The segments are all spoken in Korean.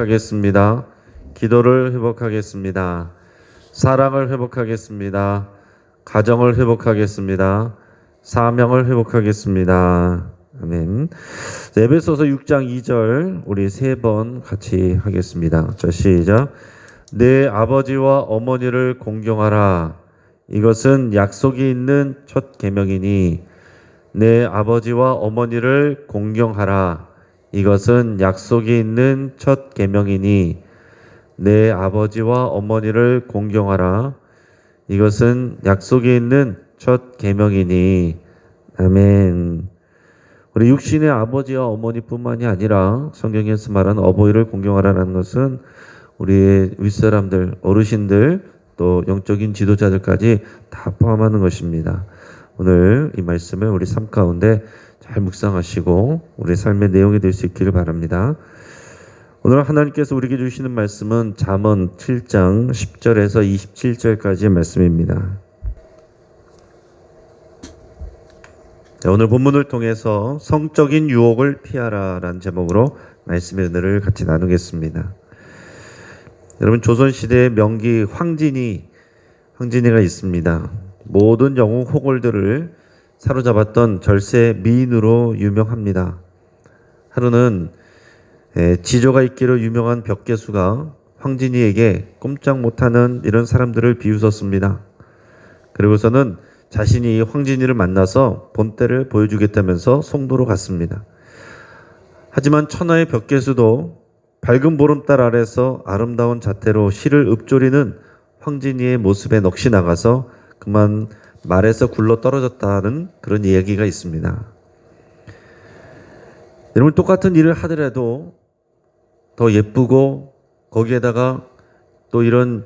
회복하겠습니다. 기도를 회복하겠습니다. 사랑을 회복하겠습니다. 가정을 회복하겠습니다. 사명을 회복하겠습니다. 아멘. 에베소서 6장 2절 우리 3번 같이 하겠습니다. 자, 시작. 내 아버지와 어머니를 공경하라. 이것은 약속이 있는 첫 계명이니 내 아버지와 어머니를 공경하라. 이것은 약속이 있는 첫 계명이니 내 아버지와 어머니를 공경하라. 이것은 약속이 있는 첫 계명이니. 아멘. 우리 육신의 아버지와 어머니뿐만이 아니라 성경에서 말하는 어버이를 공경하라는 것은 우리의 윗사람들, 어르신들, 또 영적인 지도자들까지 다 포함하는 것입니다. 오늘 이 말씀을 우리 삶 가운데 잘 묵상하시고 우리 삶의 내용이 될 수 있기를 바랍니다. 오늘 하나님께서 우리에게 주시는 말씀은 잠언 7장 10절에서 27절까지의 말씀입니다. 오늘 본문을 통해서 성적인 유혹을 피하라라는 제목으로 말씀의 은혜를 같이 나누겠습니다. 여러분, 조선시대의 명기 황진이가 있습니다. 모든 영웅 호걸들을 사로잡았던 절세 미인으로 유명합니다. 하루는 지조가 있기로 유명한 벽계수가 황진이에게 꼼짝 못하는 이런 사람들을 비웃었습니다. 그리고서는 자신이 황진이를 만나서 본때를 보여주겠다면서 송도로 갔습니다. 하지만 천하의 벽계수도 밝은 보름달 아래서 아름다운 자태로 시를 읊조리는 황진이의 모습에 넋이 나가서 그만 말에서 굴러 떨어졌다는 그런 이야기가 있습니다. 여러분, 똑같은 일을 하더라도 더 예쁘고 거기에다가 또 이런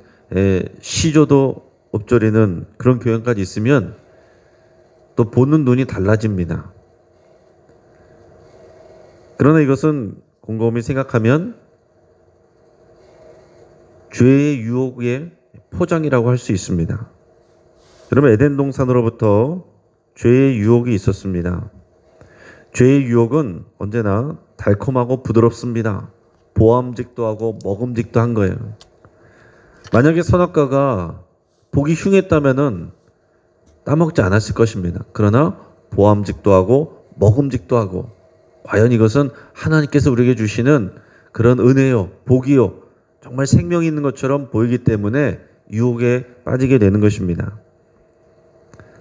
시조도 읊조리는 그런 교양까지 있으면 또 보는 눈이 달라집니다. 그러나 이것은 곰곰이 생각하면 죄의 유혹의 포장이라고 할 수 있습니다. 여러분, 에덴 동산으로부터 죄의 유혹이 있었습니다. 죄의 유혹은 언제나 달콤하고 부드럽습니다. 보암직도 하고 먹음직도 한 거예요. 만약에 선악과가 보기 흉했다면은 따먹지 않았을 것입니다. 그러나 보암직도 하고 먹음직도 하고, 과연 이것은 하나님께서 우리에게 주시는 그런 은혜요, 복이요, 정말 생명이 있는 것처럼 보이기 때문에 유혹에 빠지게 되는 것입니다.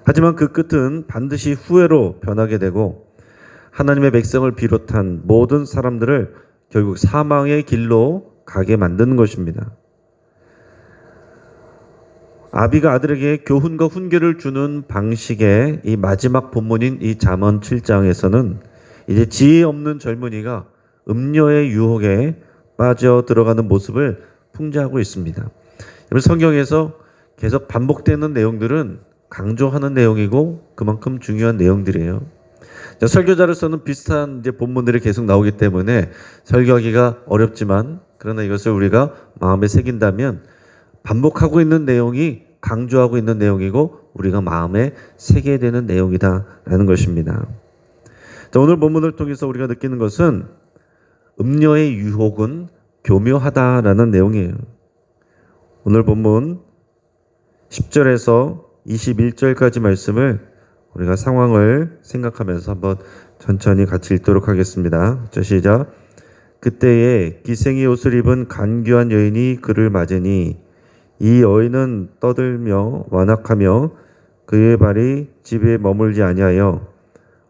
하지만 그 끝은 반드시 후회로 변하게 되고 하나님의 백성을 비롯한 모든 사람들을 결국 사망의 길로 가게 만드는 것입니다. 아비가 아들에게 교훈과 훈계를 주는 방식의 이 마지막 본문인 이 잠언 7장에서는 이제 지혜 없는 젊은이가 음녀의 유혹에 빠져 들어가는 모습을 풍자하고 있습니다. 성경에서 계속 반복되는 내용들은 강조하는 내용이고 그만큼 중요한 내용들이에요. 설교자로서는 비슷한 본문들이 계속 나오기 때문에 설교하기가 어렵지만, 그러나 이것을 우리가 마음에 새긴다면 반복하고 있는 내용이 강조하고 있는 내용이고 우리가 마음에 새겨야 되는 내용이다라는 것입니다. 오늘 본문을 통해서 우리가 느끼는 것은 음녀의 유혹은 교묘하다라는 내용이에요. 오늘 본문 10절에서 21절까지 말씀을 우리가 상황을 생각하면서 한번 천천히 같이 읽도록 하겠습니다. 자, 시작. 그때에 기생의 옷을 입은 간귀한 여인이 그를 맞으니 이 여인은 떠들며 완악하며 그의 발이 집에 머물지 아니하여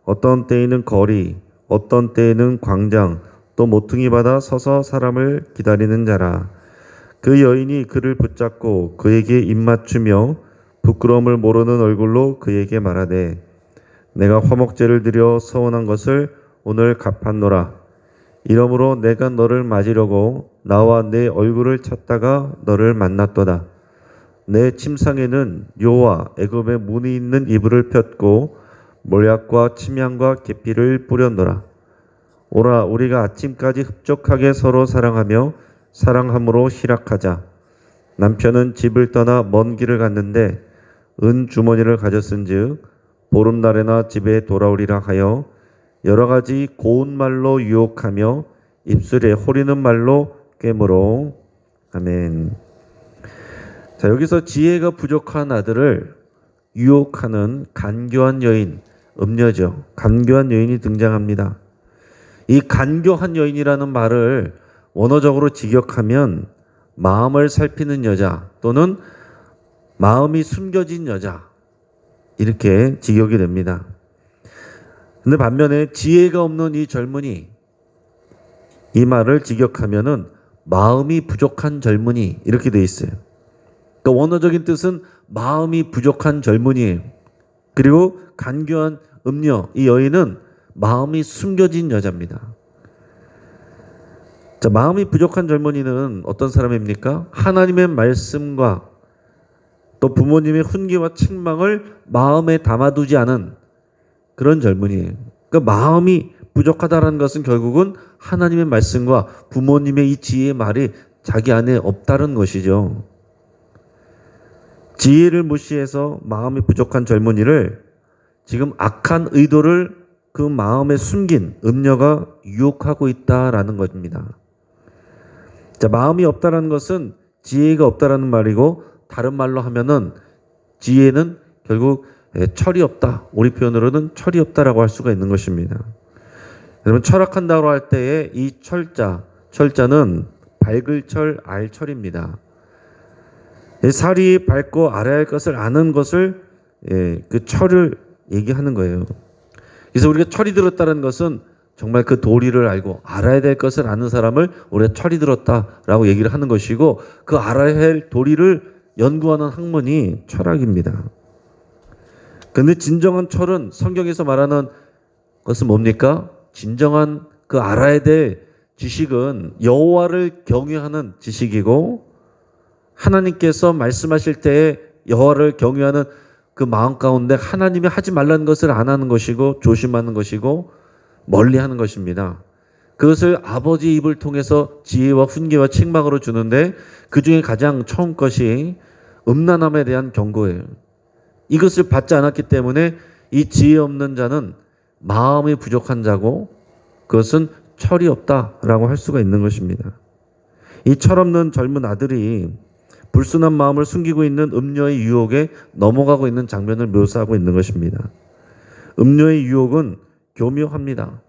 어떤 때에는 거리, 어떤 때에는 광장, 또 모퉁이 받아 서서 사람을 기다리는 자라. 그 여인이 그를 붙잡고 그에게 입맞추며 부끄러움을 모르는 얼굴로 그에게 말하되 내가 화목제를 드려 서원한 것을 오늘 갚았노라. 이러므로 내가 너를 맞으려고 나와 내 얼굴을 찾다가 너를 만났도다. 내 침상에는 요와 애굽의 문이 있는 이불을 폈고 몰약과 침향과 계피를 뿌렸노라. 오라, 우리가 아침까지 흡족하게 서로 사랑하며 사랑함으로 희락하자. 남편은 집을 떠나 먼 길을 갔는데 은 주머니를 가졌은즉 보름날에나 집에 돌아오리라 하여 여러 가지 고운 말로 유혹하며 입술에 호리는 말로 깨므로. 아멘. 자, 여기서 지혜가 부족한 아들을 유혹하는 간교한 여인, 음녀죠. 간교한 여인이 등장합니다. 이 간교한 여인이라는 말을 원어적으로 직역하면 마음을 살피는 여자 또는 마음이 숨겨진 여자, 이렇게 직역이 됩니다. 근데 반면에 지혜가 없는 이 젊은이, 이 말을 직역하면은 마음이 부족한 젊은이, 이렇게 돼 있어요. 그러니까 원어적인 뜻은 마음이 부족한 젊은이에요. 그리고 간교한 음녀, 이 여인은 마음이 숨겨진 여자입니다. 자, 마음이 부족한 젊은이는 어떤 사람입니까? 하나님의 말씀과 또 부모님의 훈계와 책망을 마음에 담아두지 않은 그런 젊은이에요. 그러니까 마음이 부족하다는 것은 결국은 하나님의 말씀과 부모님의 이 지혜의 말이 자기 안에 없다는 것이죠. 지혜를 무시해서 마음이 부족한 젊은이를 지금 악한 의도를 그 마음에 숨긴 음녀가 유혹하고 있다라는 것입니다. 자, 마음이 없다라는 것은 지혜가 없다라는 말이고, 다른 말로 하면은 지혜는 결국 철이 없다. 우리 표현으로는 철이 없다라고 할 수가 있는 것입니다. 여러분, 철학한다고 할 때에 이 철자는 밝을 철, 알 철입니다. 살이 밝고 알아야 할 것을 아는 것을, 그 철을 얘기하는 거예요. 그래서 우리가 철이 들었다는 것은 정말 그 도리를 알고 알아야 될 것을 아는 사람을 우리가 철이 들었다라고 얘기를 하는 것이고, 그 알아야 할 도리를 연구하는 학문이 철학입니다. 그런데 진정한 철은 성경에서 말하는 것은 뭡니까? 진정한 그 알아야 될 지식은 여호와를 경외하는 지식이고, 하나님께서 말씀하실 때에 여호와를 경외하는 그 마음 가운데 하나님이 하지 말라는 것을 안 하는 것이고, 조심하는 것이고, 멀리하는 것입니다. 그것을 아버지 입을 통해서 지혜와 훈계와 책망으로 주는데, 그 중에 가장 처음 것이 음란함에 대한 경고예요. 이것을 받지 않았기 때문에 이 지혜 없는 자는 마음이 부족한 자고, 그것은 철이 없다라고 할 수가 있는 것입니다. 이 철없는 젊은 아들이 불순한 마음을 숨기고 있는 음녀의 유혹에 넘어가고 있는 장면을 묘사하고 있는 것입니다. 음녀의 유혹은 교묘합니다.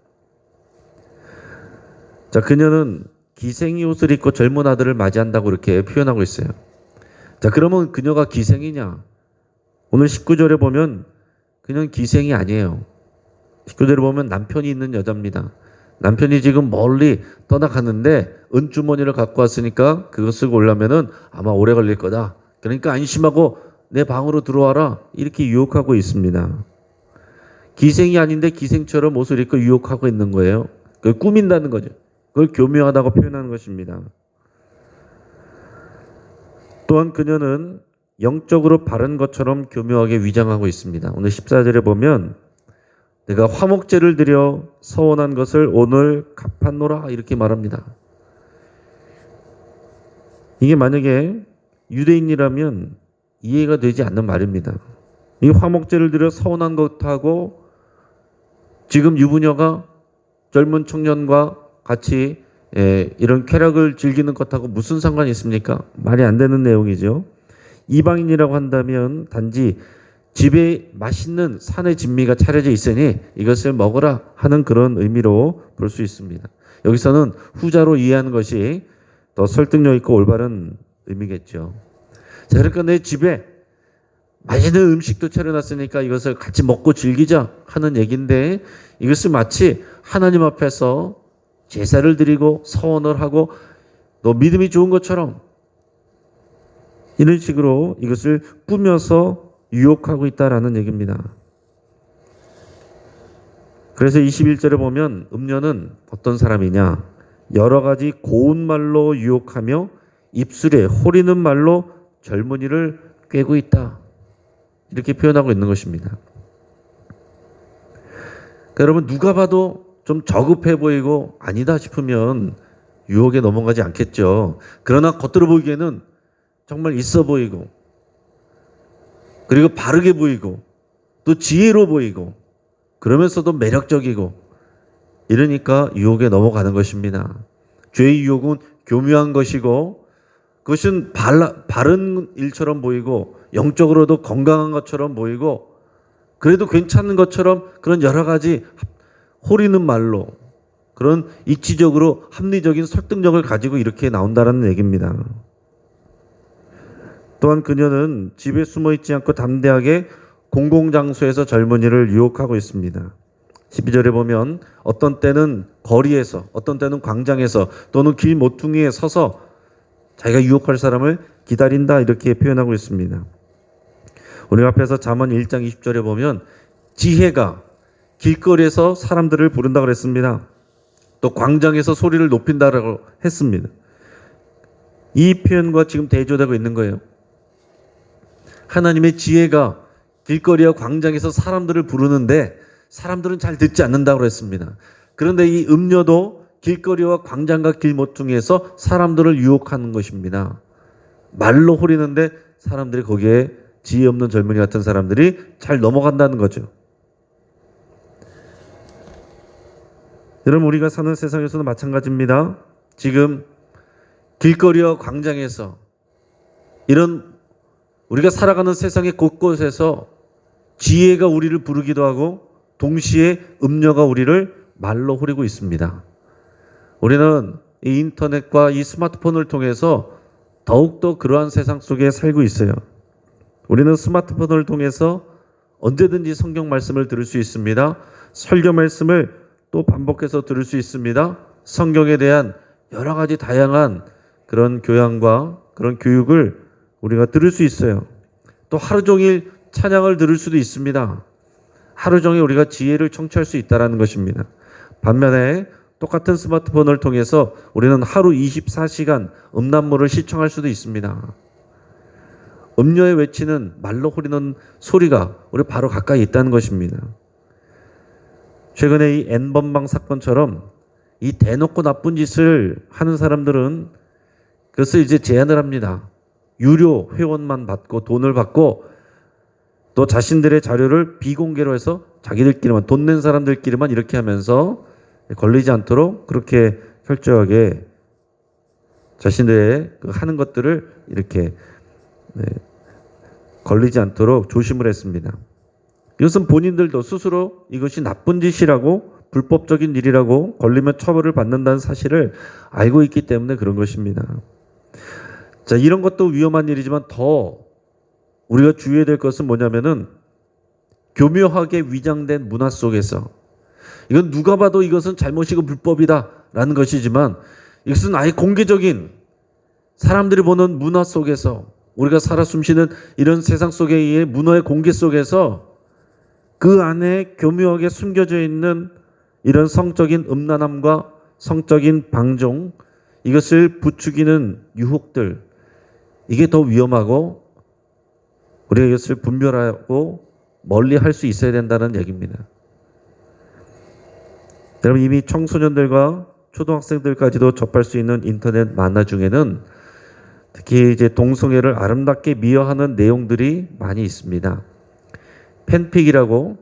자, 그녀는 기생이 옷을 입고 젊은 아들을 맞이한다고 이렇게 표현하고 있어요. 자, 그러면 그녀가 기생이냐? 오늘 19절에 보면 그녀는 기생이 아니에요. 19절에 보면 남편이 있는 여자입니다. 남편이 지금 멀리 떠나갔는데 은주머니를 갖고 왔으니까 그거 쓰고 오려면은 아마 오래 걸릴 거다. 그러니까 안심하고 내 방으로 들어와라. 이렇게 유혹하고 있습니다. 기생이 아닌데 기생처럼 옷을 입고 유혹하고 있는 거예요. 그걸 꾸민다는 거죠. 그걸 교묘하다고 표현하는 것입니다. 또한 그녀는 영적으로 바른 것처럼 교묘하게 위장하고 있습니다. 오늘 14절에 보면 내가 화목제를 드려 서원한 것을 오늘 갚았노라, 이렇게 말합니다. 이게 만약에 유대인이라면 이해가 되지 않는 말입니다. 이 화목제를 드려 서원한 것하고 지금 유부녀가 젊은 청년과 같이 이런 쾌락을 즐기는 것하고 무슨 상관이 있습니까? 말이 안 되는 내용이죠. 이방인이라고 한다면 단지 집에 맛있는 산의 진미가 차려져 있으니 이것을 먹으라 하는 그런 의미로 볼 수 있습니다. 여기서는 후자로 이해하는 것이 더 설득력 있고 올바른 의미겠죠. 자, 그러니까 내 집에 맛있는 음식도 차려놨으니까 이것을 같이 먹고 즐기자 하는 얘기인데, 이것을 마치 하나님 앞에서 제사를 드리고 서원을 하고 너 믿음이 좋은 것처럼 이런 식으로 이것을 꾸며서 유혹하고 있다라는 얘기입니다. 그래서 21절에 보면 음녀는 어떤 사람이냐? 여러 가지 고운 말로 유혹하며 입술에 호리는 말로 젊은이를 꿰고 있다. 이렇게 표현하고 있는 것입니다. 그러니까 여러분, 누가 봐도 좀 저급해 보이고 아니다 싶으면 유혹에 넘어가지 않겠죠. 그러나 겉으로 보기에는 정말 있어 보이고, 그리고 바르게 보이고, 또 지혜로 보이고, 그러면서도 매력적이고, 이러니까 유혹에 넘어가는 것입니다. 죄의 유혹은 교묘한 것이고 그것은 바른 일처럼 보이고 영적으로도 건강한 것처럼 보이고 그래도 괜찮은 것처럼 그런 여러 가지 호리는 말로 그런 이치적으로 합리적인 설득력을 가지고 이렇게 나온다는 얘기입니다. 또한 그녀는 집에 숨어 있지 않고 담대하게 공공장소에서 젊은이를 유혹하고 있습니다. 12절에 보면 어떤 때는 거리에서, 어떤 때는 광장에서 또는 길 모퉁이에 서서 자기가 유혹할 사람을 기다린다 이렇게 표현하고 있습니다. 우리 앞에서 잠언 1장 20절에 보면 지혜가 길거리에서 사람들을 부른다 그랬습니다. 또 광장에서 소리를 높인다라고 했습니다. 이 표현과 지금 대조되고 있는 거예요. 하나님의 지혜가 길거리와 광장에서 사람들을 부르는데 사람들은 잘 듣지 않는다고 했습니다. 그런데 이 음료도 길거리와 광장과 길모퉁이에서 사람들을 유혹하는 것입니다. 말로 호리는데 사람들이 거기에 지혜 없는 젊은이 같은 사람들이 잘 넘어간다는 거죠. 여러분 우리가 사는 세상에서도 마찬가지입니다. 지금 길거리와 광장에서 이런 우리가 살아가는 세상의 곳곳에서 지혜가 우리를 부르기도 하고 동시에 음료가 우리를 말로 호리고 있습니다. 우리는 이 인터넷과 이 스마트폰을 통해서 더욱더 그러한 세상 속에 살고 있어요. 우리는 스마트폰을 통해서 언제든지 성경 말씀을 들을 수 있습니다. 설교 말씀을 또 반복해서 들을 수 있습니다. 성경에 대한 여러 가지 다양한 그런 교양과 그런 교육을 우리가 들을 수 있어요. 또 하루 종일 찬양을 들을 수도 있습니다. 하루 종일 우리가 지혜를 청취할 수 있다는 것입니다. 반면에 똑같은 스마트폰을 통해서 우리는 하루 24시간 음란물을 시청할 수도 있습니다. 음료에 외치는 말로 호리는 소리가 우리 바로 가까이 있다는 것입니다. 최근에 이 N번방 사건처럼 이 대놓고 나쁜 짓을 하는 사람들은 그것을 이제 제한을 합니다. 유료 회원만 받고 돈을 받고 또 자신들의 자료를 비공개로 해서 자기들끼리만 돈 낸 사람들끼리만 이렇게 하면서 걸리지 않도록 그렇게 철저하게 자신들의 하는 것들을 이렇게 걸리지 않도록 조심을 했습니다. 이것은 본인들도 스스로 이것이 나쁜 짓이라고 불법적인 일이라고 걸리면 처벌을 받는다는 사실을 알고 있기 때문에 그런 것입니다. 자, 이런 것도 위험한 일이지만 더 우리가 주의해야 될 것은 뭐냐면은 교묘하게 위장된 문화 속에서 이건 누가 봐도 이것은 잘못이고 불법이다라는 것이지만 이것은 아예 공개적인 사람들이 보는 문화 속에서 우리가 살아 숨쉬는 이런 세상 속의 문화의 공개 속에서 그 안에 교묘하게 숨겨져 있는 이런 성적인 음란함과 성적인 방종 이것을 부추기는 유혹들 이게 더 위험하고 우리가 이것을 분별하고 멀리 할 수 있어야 된다는 얘기입니다. 여러분 이미 청소년들과 초등학생들까지도 접할 수 있는 인터넷 만화 중에는 특히 이제 동성애를 아름답게 미화하는 내용들이 많이 있습니다. 팬픽이라고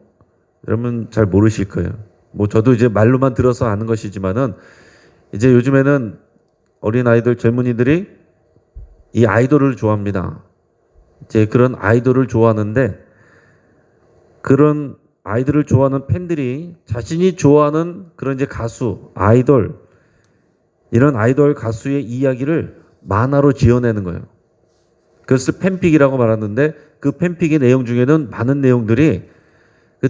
여러분 잘 모르실 거예요. 뭐 저도 이제 말로만 들어서 아는 것이지만은 이제 요즘에는 어린 아이들 젊은이들이 이 아이돌을 좋아합니다. 이제 그런 아이돌을 좋아하는데 그런 아이들을 좋아하는 팬들이 자신이 좋아하는 그런 이제 가수, 아이돌 이런 아이돌 가수의 이야기를 만화로 지어내는 거예요. 그것을 팬픽이라고 말하는데 그 팬픽의 내용 중에는 많은 내용들이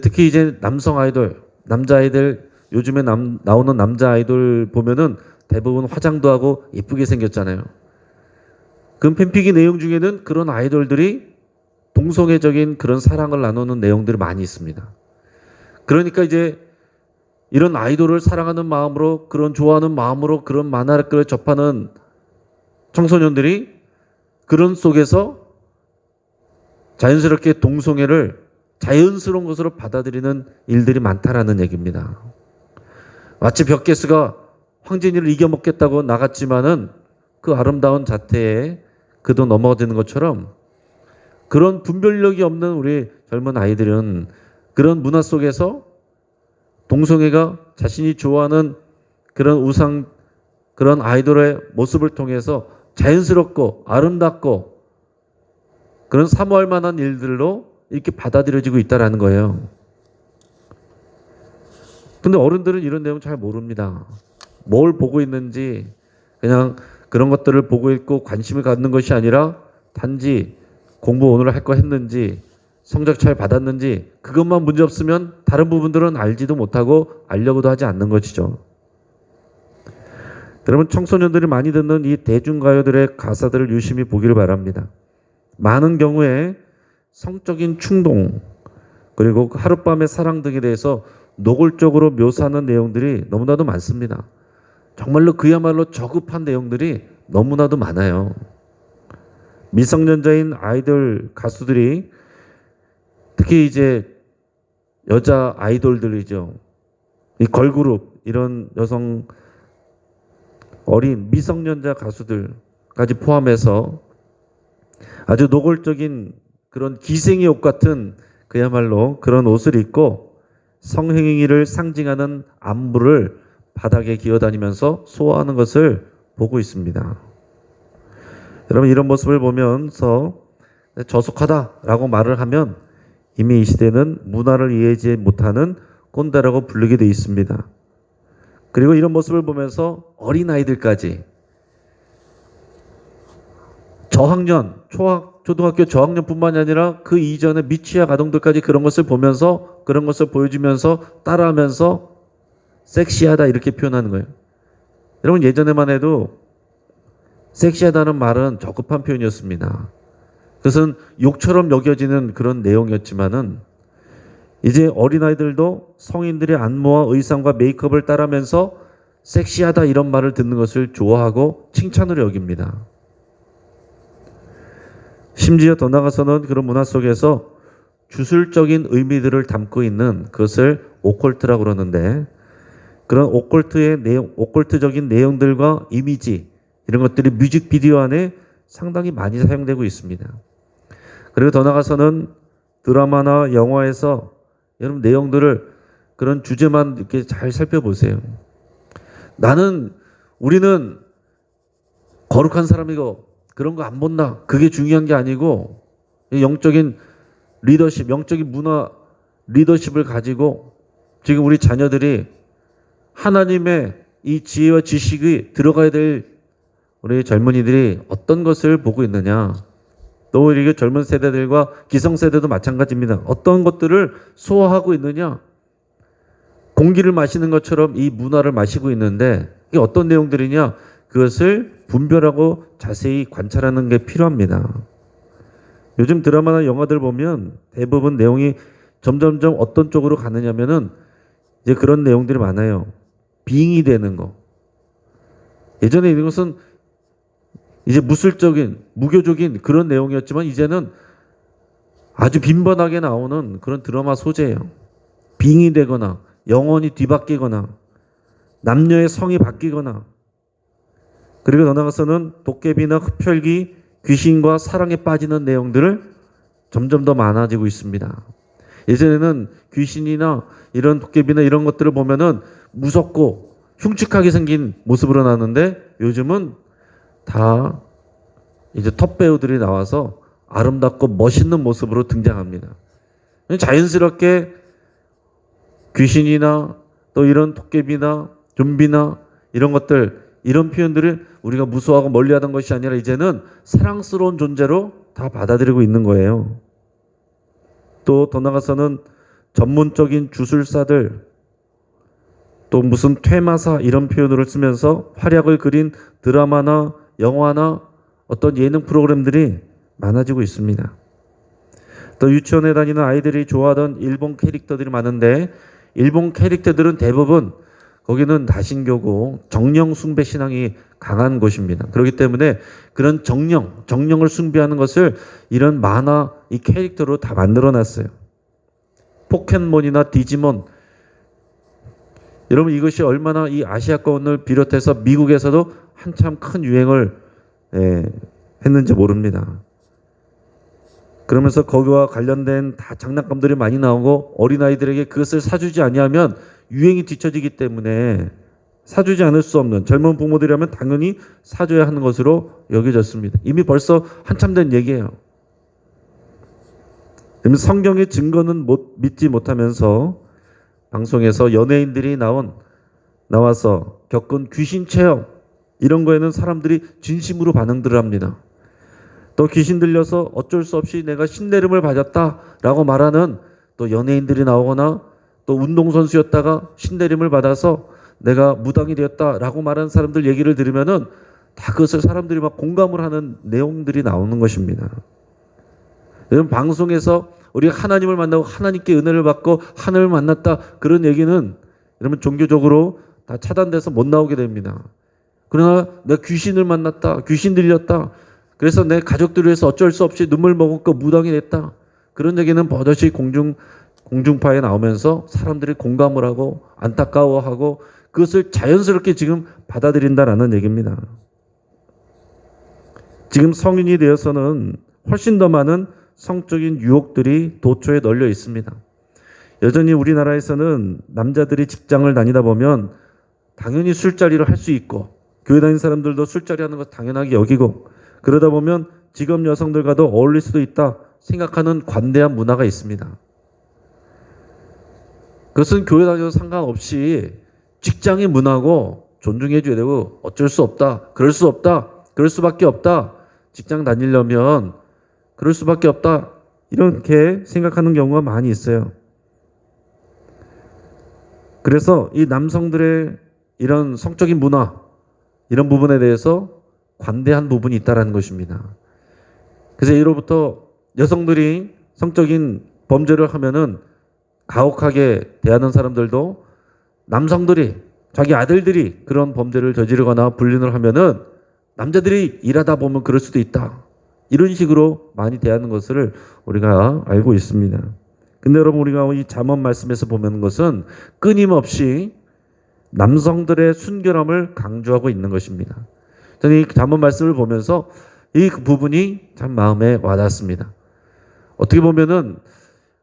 특히 이제 남성 아이돌, 남자 아이들 요즘에 나오는 남자 아이돌 보면은 대부분 화장도 하고 예쁘게 생겼잖아요. 그 팬픽의 내용 중에는 그런 아이돌들이 동성애적인 그런 사랑을 나누는 내용들이 많이 있습니다. 그러니까 이제 이런 아이돌을 사랑하는 마음으로 그런 좋아하는 마음으로 그런 만화를 접하는 청소년들이 그런 속에서 자연스럽게 동성애를 자연스러운 것으로 받아들이는 일들이 많다라는 얘기입니다. 마치 벽개수가 황진이를 이겨먹겠다고 나갔지만은 그 아름다운 자태에 그도 넘어지는 것처럼 그런 분별력이 없는 우리 젊은 아이들은 그런 문화 속에서 동성애가 자신이 좋아하는 그런 우상 그런 아이돌의 모습을 통해서 자연스럽고 아름답고 그런 사모할 만한 일들로 이렇게 받아들여지고 있다는 거예요. 근데 어른들은 이런 내용 잘 모릅니다. 뭘 보고 있는지 그냥 그런 것들을 보고 있고 관심을 갖는 것이 아니라 단지 공부 오늘 할 거 했는지 성적 잘 받았는지 그것만 문제 없으면 다른 부분들은 알지도 못하고 알려고도 하지 않는 것이죠. 여러분, 청소년들이 많이 듣는 이 대중가요들의 가사들을 유심히 보기를 바랍니다. 많은 경우에 성적인 충동 그리고 하룻밤의 사랑 등에 대해서 노골적으로 묘사하는 내용들이 너무나도 많습니다. 정말로 그야말로 저급한 내용들이 너무나도 많아요. 미성년자인 아이돌 가수들이 특히 이제 여자 아이돌들이죠. 이 걸그룹 이런 여성 어린 미성년자 가수들까지 포함해서 아주 노골적인 그런 기생의 옷 같은 그야말로 그런 옷을 입고 성행위를 상징하는 안부를 바닥에 기어다니면서 소화하는 것을 보고 있습니다. 여러분, 이런 모습을 보면서 저속하다라고 말을 하면 이미 이 시대는 문화를 이해하지 못하는 꼰대라고 부르게 되어 있습니다. 그리고 이런 모습을 보면서 어린아이들까지 저학년, 초등학교 저학년뿐만이 아니라 그 이전의 미취학 아동들까지 그런 것을 보면서 그런 것을 보여주면서 따라하면서 섹시하다 이렇게 표현하는 거예요. 여러분, 예전에만 해도 섹시하다는 말은 적급한 표현이었습니다. 그것은 욕처럼 여겨지는 그런 내용이었지만은 이제 어린아이들도 성인들의 안무와 의상과 메이크업을 따라하면서 섹시하다 이런 말을 듣는 것을 좋아하고 칭찬으로 여깁니다. 심지어 더 나아가서는 그런 문화 속에서 주술적인 의미들을 담고 있는 그것을 오컬트라고 그러는데 그런 오컬트의 내용, 오컬트적인 내용들과 이미지 이런 것들이 뮤직비디오 안에 상당히 많이 사용되고 있습니다. 그리고 더 나아가서는 드라마나 영화에서 여러분 내용들을 그런 주제만 이렇게 잘 살펴보세요. 우리는 거룩한 사람이고 그런 거 안 본다. 그게 중요한 게 아니고 영적인 리더십, 영적인 문화 리더십을 가지고 지금 우리 자녀들이 하나님의 이 지혜와 지식이 들어가야 될 우리 젊은이들이 어떤 것을 보고 있느냐. 또 이게 젊은 세대들과 기성세대도 마찬가지입니다. 어떤 것들을 소화하고 있느냐. 공기를 마시는 것처럼 이 문화를 마시고 있는데 이게 어떤 내용들이냐. 그것을 분별하고 자세히 관찰하는 게 필요합니다. 요즘 드라마나 영화들 보면 대부분 내용이 점점점 어떤 쪽으로 가느냐면은 이제 그런 내용들이 많아요. 빙의 되는 거. 예전에 이런 것은 이제 무술적인, 무교적인 그런 내용이었지만 이제는 아주 빈번하게 나오는 그런 드라마 소재예요. 빙의 되거나 영혼이 뒤바뀌거나 남녀의 성이 바뀌거나 그리고 더 나아가서는 도깨비나 흡혈귀, 귀신과 사랑에 빠지는 내용들을 점점 더 많아지고 있습니다. 예전에는 귀신이나 이런 도깨비나 이런 것들을 보면은 무섭고 흉측하게 생긴 모습으로 나왔는데 요즘은 다 이제 톱 배우들이 나와서 아름답고 멋있는 모습으로 등장합니다. 자연스럽게 귀신이나 또 이런 도깨비나 좀비나 이런 것들 이런 표현들을 우리가 무서워하고 멀리하던 것이 아니라 이제는 사랑스러운 존재로 다 받아들이고 있는 거예요. 또 더 나아가서는 전문적인 주술사들 또 무슨 퇴마사 이런 표현을 쓰면서 활약을 그린 드라마나 영화나 어떤 예능 프로그램들이 많아지고 있습니다. 또 유치원에 다니는 아이들이 좋아하던 일본 캐릭터들이 많은데 일본 캐릭터들은 대부분 거기는 다신교고 정령 숭배 신앙이 강한 곳입니다. 그렇기 때문에 그런 정령을 숭배하는 것을 이런 만화 이 캐릭터로 다 만들어 놨어요. 포켓몬이나 디지몬 여러분 이것이 얼마나 이 아시아권을 비롯해서 미국에서도 한참 큰 유행을 했는지 모릅니다. 그러면서 거기와 관련된 다 장난감들이 많이 나오고 어린아이들에게 그것을 사주지 아니하면 유행이 뒤처지기 때문에 사주지 않을 수 없는, 젊은 부모들이라면 당연히 사줘야 하는 것으로 여겨졌습니다. 이미 벌써 한참 된 얘기예요. 성경의 증거는 믿지 못하면서 방송에서 연예인들이 나와서 겪은 귀신 체험, 이런 거에는 사람들이 진심으로 반응들을 합니다. 또 귀신 들려서 어쩔 수 없이 내가 신내림을 받았다라고 말하는 또 연예인들이 나오거나, 또 운동선수였다가 신내림을 받아서 내가 무당이 되었다라고 말하는 사람들 얘기를 들으면은 다 그것을 사람들이 막 공감을 하는 내용들이 나오는 것입니다. 여러분, 방송에서 우리가 하나님을 만나고 하나님께 은혜를 받고 하나님을 만났다, 그런 얘기는 여러분 종교적으로 다 차단돼서 못 나오게 됩니다. 그러나 내가 귀신을 만났다, 귀신 들렸다, 그래서 내 가족들을 위해서 어쩔 수 없이 눈물 머금고 무당이 됐다, 그런 얘기는 버젓이 공중파에 나오면서 사람들이 공감을 하고 안타까워하고 그것을 자연스럽게 지금 받아들인다라는 얘기입니다. 지금 성인이 되어서는 훨씬 더 많은 성적인 유혹들이 도처에 널려 있습니다. 여전히 우리나라에서는 남자들이 직장을 다니다 보면 당연히 술자리를 할 수 있고, 교회 다니는 사람들도 술자리 하는 것 당연하게 여기고, 그러다 보면 직업 여성들과도 어울릴 수도 있다 생각하는 관대한 문화가 있습니다. 그것은 교회 다녀도 상관없이 직장의 문화고 존중해 줘야 되고, 어쩔 수 없다, 그럴 수 없다, 그럴 수밖에 없다, 직장 다니려면 그럴 수밖에 없다, 이렇게 생각하는 경우가 많이 있어요. 그래서 이 남성들의 이런 성적인 문화, 이런 부분에 대해서 관대한 부분이 있다는 것입니다. 그래서 이로부터 여성들이 성적인 범죄를 하면은 가혹하게 대하는 사람들도, 남성들이, 자기 아들들이 그런 범죄를 저지르거나 불륜을 하면은 남자들이 일하다 보면 그럴 수도 있다, 이런 식으로 많이 대하는 것을 우리가 알고 있습니다. 근데 여러분, 우리가 이 잠언 말씀에서 보는 것은 끊임없이 남성들의 순결함을 강조하고 있는 것입니다. 저는 이 잠언 말씀을 보면서 이 부분이 참 마음에 와닿습니다. 어떻게 보면은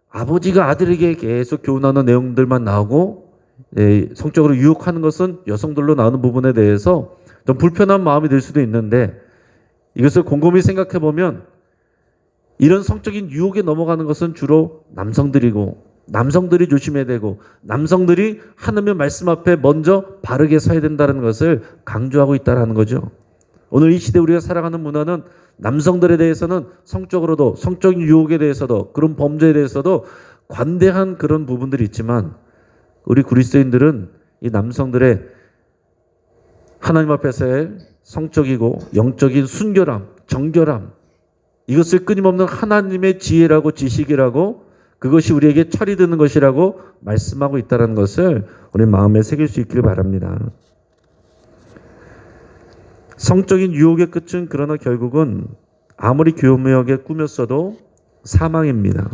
아버지가 아들에게 계속 교훈하는 내용들만 나오고, 성적으로 유혹하는 것은 여성들로 나오는 부분에 대해서 좀 불편한 마음이 들 수도 있는데, 이것을 곰곰이 생각해 보면 이런 성적인 유혹에 넘어가는 것은 주로 남성들이고, 남성들이 조심해야 되고, 남성들이 하나님의 말씀 앞에 먼저 바르게 서야 된다는 것을 강조하고 있다는 거죠. 오늘 이 시대 우리가 살아가는 문화는 남성들에 대해서는 성적으로도, 성적인 유혹에 대해서도, 그런 범죄에 대해서도 관대한 그런 부분들이 있지만, 우리 그리스도인들은 이 남성들의 하나님 앞에서의 성적이고 영적인 순결함, 정결함, 이것을 끊임없는 하나님의 지혜라고, 지식이라고, 그것이 우리에게 철이 드는 것이라고 말씀하고 있다는 것을 우리 마음에 새길 수 있기를 바랍니다. 성적인 유혹의 끝은 그러나 결국은 아무리 교묘하게 꾸몄어도 사망입니다.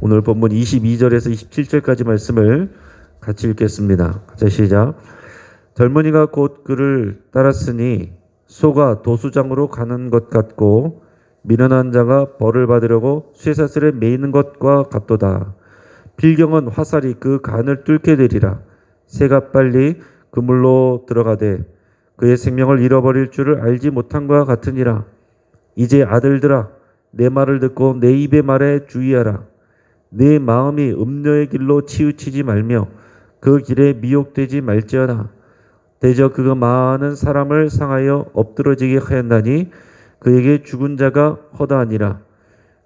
오늘 본문 22절에서 27절까지 말씀을 같이 읽겠습니다. 같이 시작. 젊은이가 곧 그를 따랐으니 소가 도수장으로 가는 것 같고, 미련한 자가 벌을 받으려고 쇠사슬에 매이는 것과 같도다. 필경은 화살이 그 간을 뚫게 되리라. 새가 빨리 그물로 들어가되 그의 생명을 잃어버릴 줄을 알지 못한 것과 같으니라. 이제 아들들아, 내 말을 듣고 내 입의 말에 주의하라. 내 마음이 음녀의 길로 치우치지 말며 그 길에 미혹되지 말지어다. 대저 그가 많은 사람을 상하여 엎드러지게 하였나니 그에게 죽은 자가 허다하니라.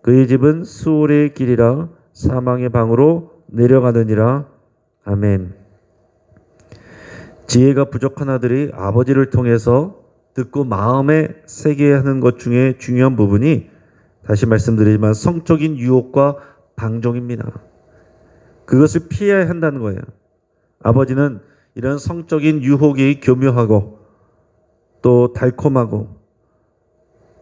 그의 집은 수월의 길이라 사망의 방으로 내려가느니라. 아멘. 지혜가 부족한 아들이 아버지를 통해서 듣고 마음에 새게 하는 것 중에 중요한 부분이, 다시 말씀드리지만 성적인 유혹과 방종입니다. 그것을 피해야 한다는 거예요. 아버지는 이런 성적인 유혹이 교묘하고 또 달콤하고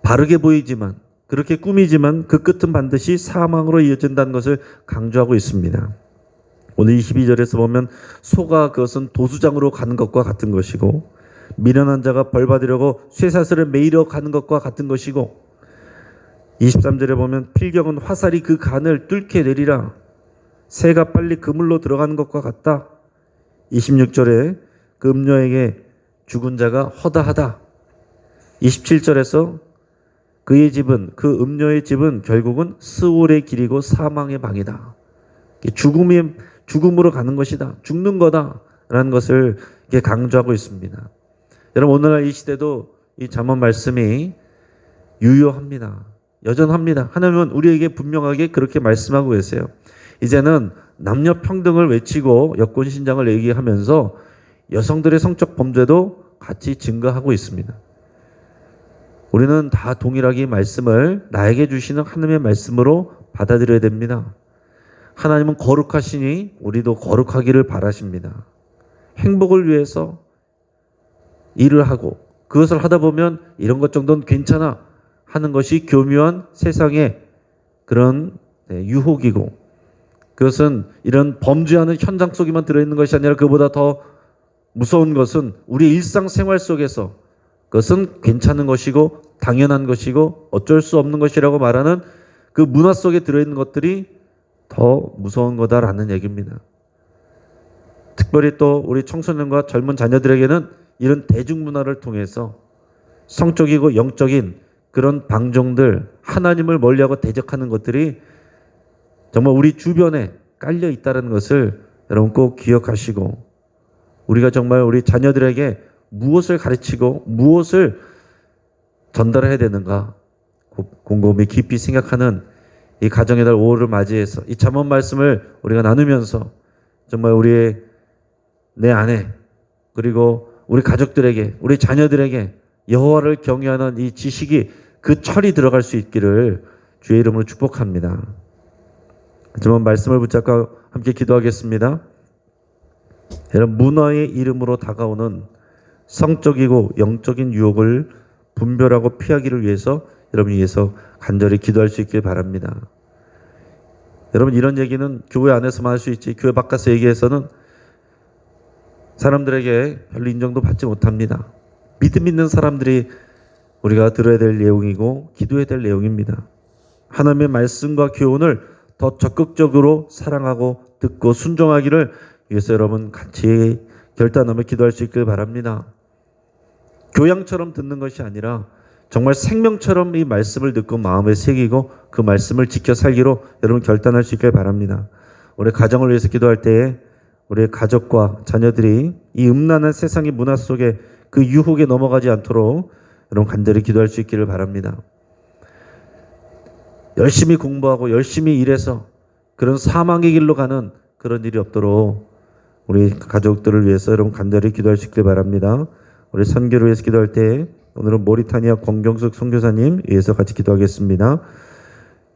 바르게 보이지만, 그렇게 꾸미지만 그 끝은 반드시 사망으로 이어진다는 것을 강조하고 있습니다. 오늘 22절에서 보면 소가 그것은 도수장으로 가는 것과 같은 것이고, 미련한 자가 벌 받으려고 쇠사슬을 매이러 가는 것과 같은 것이고, 23절에 보면 필경은 화살이 그 간을 뚫게 되리라. 새가 빨리 그물로 들어가는 것과 같다. 26절에 그 음녀에게 죽은 자가 허다하다. 27절에서 그의 집은, 그 음녀의 집은 결국은 스올의 길이고 사망의 방이다. 죽음으로 가는 것이다. 죽는 거다. 라는 것을 강조하고 있습니다. 여러분, 오늘날 이 시대도 이 잠언 말씀이 유효합니다. 여전합니다. 하나님은 우리에게 분명하게 그렇게 말씀하고 계세요. 이제는 남녀 평등을 외치고 여권 신장을 얘기하면서 여성들의 성적 범죄도 같이 증가하고 있습니다. 우리는 다 동일하게 이 말씀을 나에게 주시는 하나님의 말씀으로 받아들여야 됩니다. 하나님은 거룩하시니 우리도 거룩하기를 바라십니다. 행복을 위해서 일을 하고 그것을 하다 보면 이런 것 정도는 괜찮아 하는 것이 교묘한 세상의 그런 유혹이고, 그것은 이런 범죄하는 현장 속에만 들어있는 것이 아니라 그보다 더 무서운 것은 우리 일상생활 속에서 그것은 괜찮은 것이고 당연한 것이고 어쩔 수 없는 것이라고 말하는 그 문화 속에 들어있는 것들이 더 무서운 거다라는 얘기입니다. 특별히 또 우리 청소년과 젊은 자녀들에게는 이런 대중문화를 통해서 성적이고 영적인 그런 방종들, 하나님을 멀리하고 대적하는 것들이 정말 우리 주변에 깔려 있다는 것을 여러분 꼭 기억하시고, 우리가 정말 우리 자녀들에게 무엇을 가르치고 무엇을 전달해야 되는가 곰곰이 깊이 생각하는 이 가정의 달 5월을 맞이해서 이 잠언 말씀을 우리가 나누면서 정말 우리의 내 아내 그리고 우리 가족들에게, 우리 자녀들에게 여호와를 경외하는 이 지식이 그 철이 들어갈 수 있기를 주의 이름으로 축복합니다. 잠언 말씀을 붙잡고 함께 기도하겠습니다. 여러분, 문화의 이름으로 다가오는 성적이고 영적인 유혹을 분별하고 피하기를 위해서 여러분 위해서 간절히 기도할 수 있길 바랍니다. 여러분, 이런 얘기는 교회 안에서만 할 수 있지 교회 바깥에서 얘기해서는 사람들에게 별로 인정도 받지 못합니다. 믿음 있는 사람들이 우리가 들어야 될 내용이고 기도해야 될 내용입니다. 하나님의 말씀과 교훈을 더 적극적으로 사랑하고 듣고 순종하기를 위해서 여러분 같이 결단하며 기도할 수 있길 바랍니다. 교양처럼 듣는 것이 아니라 정말 생명처럼 이 말씀을 듣고 마음에 새기고 그 말씀을 지켜 살기로 여러분 결단할 수 있길 바랍니다. 우리 가정을 위해서 기도할 때에 우리의 가족과 자녀들이 이 음란한 세상의 문화 속에 그 유혹에 넘어가지 않도록 여러분 간절히 기도할 수 있기를 바랍니다. 열심히 공부하고 열심히 일해서 그런 사망의 길로 가는 그런 일이 없도록 우리 가족들을 위해서 여러분 간절히 기도할 수 있기를 바랍니다. 우리 선교를 위해서 기도할 때 오늘은 모리타니아 권경숙 선교사님 위해서 같이 기도하겠습니다.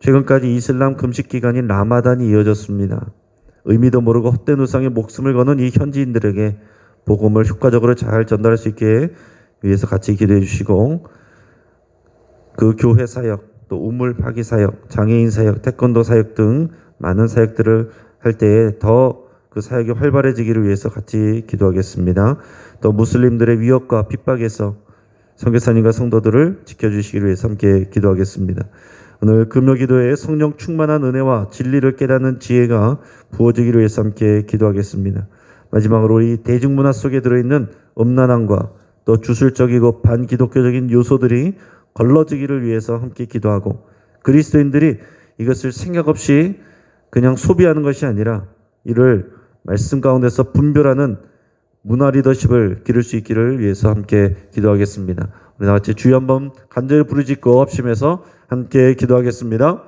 최근까지 이슬람 금식 기간인 라마단이 이어졌습니다. 의미도 모르고 헛된 우상에 목숨을 거는 이 현지인들에게 복음을 효과적으로 잘 전달할 수 있게 위해서 같이 기도해 주시고, 그 교회 사역, 또 우물 파기 사역, 장애인 사역, 태권도 사역 등 많은 사역들을 할 때에 더 그 사역이 활발해지기를 위해서 같이 기도하겠습니다. 또 무슬림들의 위협과 핍박에서 선교사님과 성도들을 지켜주시기를 위해서 함께 기도하겠습니다. 오늘 금요기도에 성령 충만한 은혜와 진리를 깨닫는 지혜가 부어지기를 위해서 함께 기도하겠습니다. 마지막으로 우리 대중문화 속에 들어있는 음란함과 또 주술적이고 반기독교적인 요소들이 걸러지기를 위해서 함께 기도하고, 그리스도인들이 이것을 생각 없이 그냥 소비하는 것이 아니라 이를 말씀 가운데서 분별하는 문화 리더십을 기를 수 있기를 위해서 함께 기도하겠습니다. 우리 다 같이 주여 한번 간절히 부르짖고 합심해서 함께 기도하겠습니다.